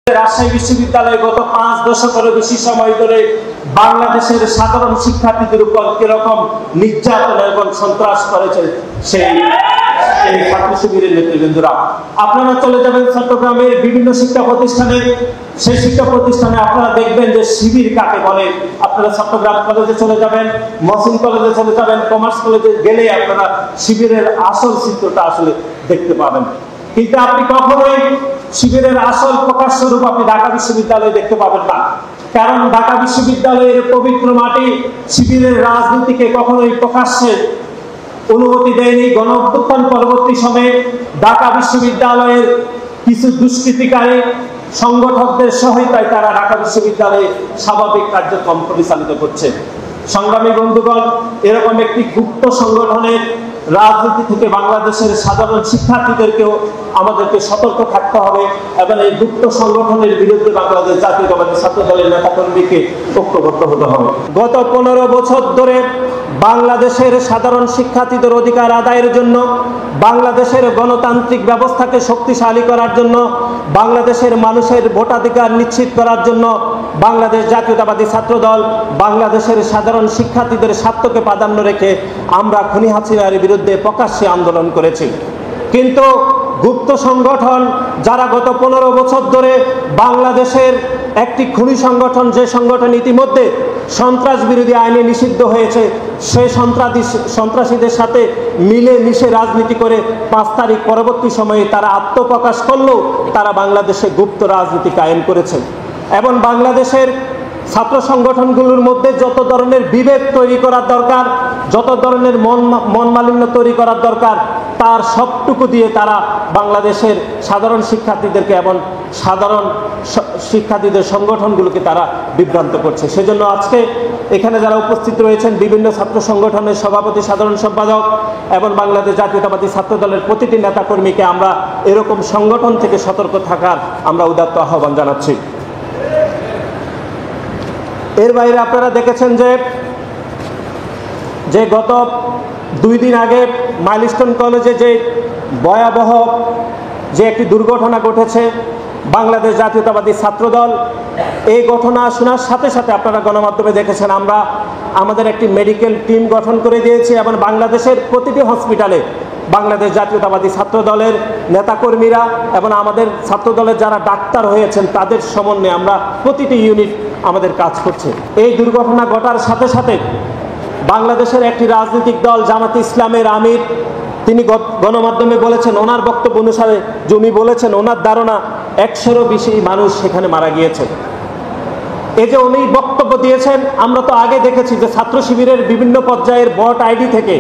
রাজশাহী বিশ্ববিদ্যালয়ে গত 5 দশকেরও বেশি সময় ধরে বাংলাদেশের সাধারণ শিক্ষার্থীদের উপর কিরকম নির্যাতন এবং সন্ত্রাস করেছে সেই ছাত্র শিবিরের নেতৃবৃন্দরা। আপনারা চলে যাবেন চট্টগ্রামের বিভিন্ন শিক্ষা প্রতিষ্ঠানে, সেই শিক্ষা প্রতিষ্ঠানে আপনারা দেখবেন যে শিবির কাকে বলে। আপনারা চট্টগ্রাম কলেজে চলে যাবেন, মহসিন কলেজে চলে যাবেন, কমার্স কলেজে গেলে আপনারা শিবিরের আসল চিত্রটা আসলে দেখতে পাবেন। কিন্তু আপনি কখনোই শিবিরের আসল প্রকাশ স্বরূপ আপনি ঢাকা বিশ্ববিদ্যালয়ে দেখতে পাবেন না, কারণ ঢাকা বিশ্ববিদ্যালয়ের পবিত্র মাটি শিবিরের রাজনীতিকে কখনোই প্রকাশ্যে অনুমতি দেয়নি। গণ অভ্যুত্থান পরবর্তী সময়ে ঢাকা বিশ্ববিদ্যালয়ের কিছু দুষ্কৃতিকারী সংগঠকদের সহায়তায় তারা ঢাকা বিশ্ববিদ্যালয়ে স্বাভাবিক কার্যক্রম পরিচালিত করছে। সংগ্রামী বন্ধুগণ, এরকম একটি গুপ্ত সংগঠনের রাজনীতি থেকে বাংলাদেশের সাধারণ শিক্ষার্থীদেরকেও আমাদেরকে সতর্ক থাকতে হবে এবং এই গুপ্ত সংগঠনের বিরুদ্ধে বাংলাদেশ জাতীয়তাবাদী ছাত্র দলের নেতাকর্মীকে ঐক্যবদ্ধ হতে হবে। গত 15 বছর ধরে বাংলাদেশের সাধারণ শিক্ষার্থীদের অধিকার আদায়ের জন্য, বাংলাদেশের গণতান্ত্রিক ব্যবস্থাকে শক্তিশালী করার জন্য, বাংলাদেশের মানুষের ভোটাধিকার নিশ্চিত করার জন্য বাংলাদেশ জাতীয়তাবাদী ছাত্র দল বাংলাদেশের সাধারণ শিক্ষার্থীদের স্বার্থকে প্রাধান্য রেখে আমরা খুনি হাসিনার বিরুদ্ধে প্রকাশ্যে আন্দোলন করেছি। কিন্তু গুপ্ত সংগঠন যারা গত 15 বছর ধরে বাংলাদেশের একটি খুনি সংগঠন, যে সংগঠন ইতিমধ্যে সন্ত্রাস বিরোধী আইনে নিষিদ্ধ হয়েছে, সেই সন্ত্রাসীদের সাথে মিলে মিশে রাজনীতি করে 5 তারিখ পরবর্তী সময়ে তারা আত্মপ্রকাশ করলেও তারা বাংলাদেশে গুপ্ত রাজনীতি কায়েম করেছে। এবং বাংলাদেশের ছাত্র সংগঠনগুলোর মধ্যে যত ধরনের বিভেদ তৈরি করার দরকার, যত ধরনের মন মালিন্য তৈরি করার দরকার, তার সবটুকু দিয়ে তারা বাংলাদেশের সাধারণ শিক্ষার্থীদেরকে এবং সাধারণ শিক্ষার্থীদের সংগঠনগুলোকে তারা বিভ্রান্ত করছে। সেজন্য আজকে এখানে যারা উপস্থিত রয়েছেন বিভিন্ন ছাত্র সংগঠনের সভাপতি, সাধারণ সম্পাদক এবং বাংলাদেশ জাতীয়তাবাদী ছাত্র দলের প্রতিটি নেতাকর্মীকে আমরা এরকম সংগঠন থেকে সতর্ক থাকার আমরা উদাত্ত আহ্বান জানাচ্ছি। এর বাইরে আপনারা দেখেছেন যে গত 2 দিন আগে মাইলস্টোন কলেজে যে ভয়াবহ যে একটি দুর্ঘটনা ঘটেছে, বাংলাদেশ জাতীয়তাবাদী ছাত্র দল এই ঘটনা শোনার সাথে সাথে আপনারা গণমাধ্যমে দেখেছেন আমরা আমাদের একটি মেডিকেল টিম গঠন করে দিয়েছি এবং বাংলাদেশের প্রতিটি হসপিটালে বাংলাদেশ জাতীয়তাবাদী ছাত্র দলের নেতাকর্মীরা এবং আমাদের ছাত্র দলের যারা ডাক্তার হয়েছেন তাদের সমন্বয়ে আমরা প্রতিটি ইউনিট আমাদের কাজ করছে। এই দুর্ঘটনা ঘটার সাথে সাথে বাংলাদেশের একটি রাজনৈতিক দল জামাতে ইসলামের আমির তিনি গণমাধ্যমে বলেছেন, ওনার বক্তব্য অনুসারে যে উনি বলেছেন ওনার ধারণা 100-এরও বেশি মানুষ সেখানে মারা গিয়েছে। এই যে উনি বক্তব্য দিয়েছেন, আমরা তো আগে দেখেছি যে ছাত্র শিবিরের বিভিন্ন পর্যায়ের ভোট আইডি থেকে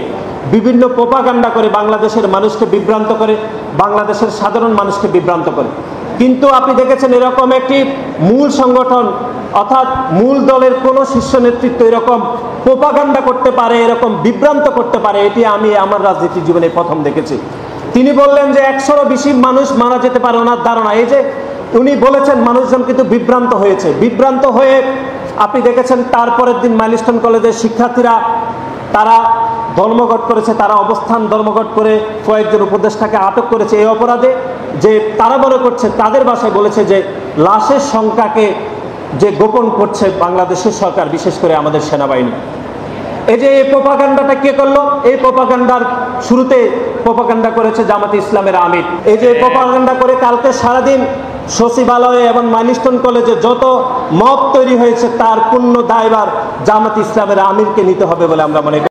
বিভিন্ন প্রোপাগান্ডা করে বাংলাদেশের মানুষকে বিভ্রান্ত করে, বাংলাদেশের সাধারণ মানুষকে বিভ্রান্ত করে। কিন্তু আপনি দেখেছেন এরকম একটি মূল সংগঠন অর্থাৎ মূল দলের কোনো শীর্ষ নেতৃত্ব এরকম প্রোপাগান্ডা করতে পারে, এরকম বিভ্রান্ত করতে পারে, এটি আমি আমার রাজনীতি জীবনে প্রথম দেখেছি। তিনি বললেন যে 100-এরও বেশি মানুষ মারা যেতে পারে ওনার ধারণা। এই যে উনি বলেছেন মানুষজন কিন্তু বিভ্রান্ত হয়েছে। বিভ্রান্ত হয়ে আপনি দেখেছেন তারপরের দিন মাইলস্টোন কলেজের শিক্ষার্থীরা তারা ধর্মঘট করেছে, তারা অবস্থান ধর্মঘট করে কয়েকজন উপদেষ্টাকে আটক করেছে এই অপরাধে যে তারা মনে করছে, তাদের ভাষায় বলেছে যে লাশের সংখ্যাকে যে গোপন করছে বাংলাদেশের সরকার, বিশেষ করে আমাদের সেনাবাহিনী। এই যে এই প্রোপাগান্ডাটা কে করলো? এই প্রোপাগান্ডার শুরুতে প্রোপাগান্ডা করেছে জামাতে ইসলামের আমির। এই যে প্রোপাগান্ডা করে কালকে সারাদিন সচিবালয়ে এবং মাইলস্টোন কলেজে যত মব তৈরি হয়েছে তার পূর্ণ দায়ভার জামাতে ইসলামের আমিরকে নিতে হবে বলে আমরা মনে করি।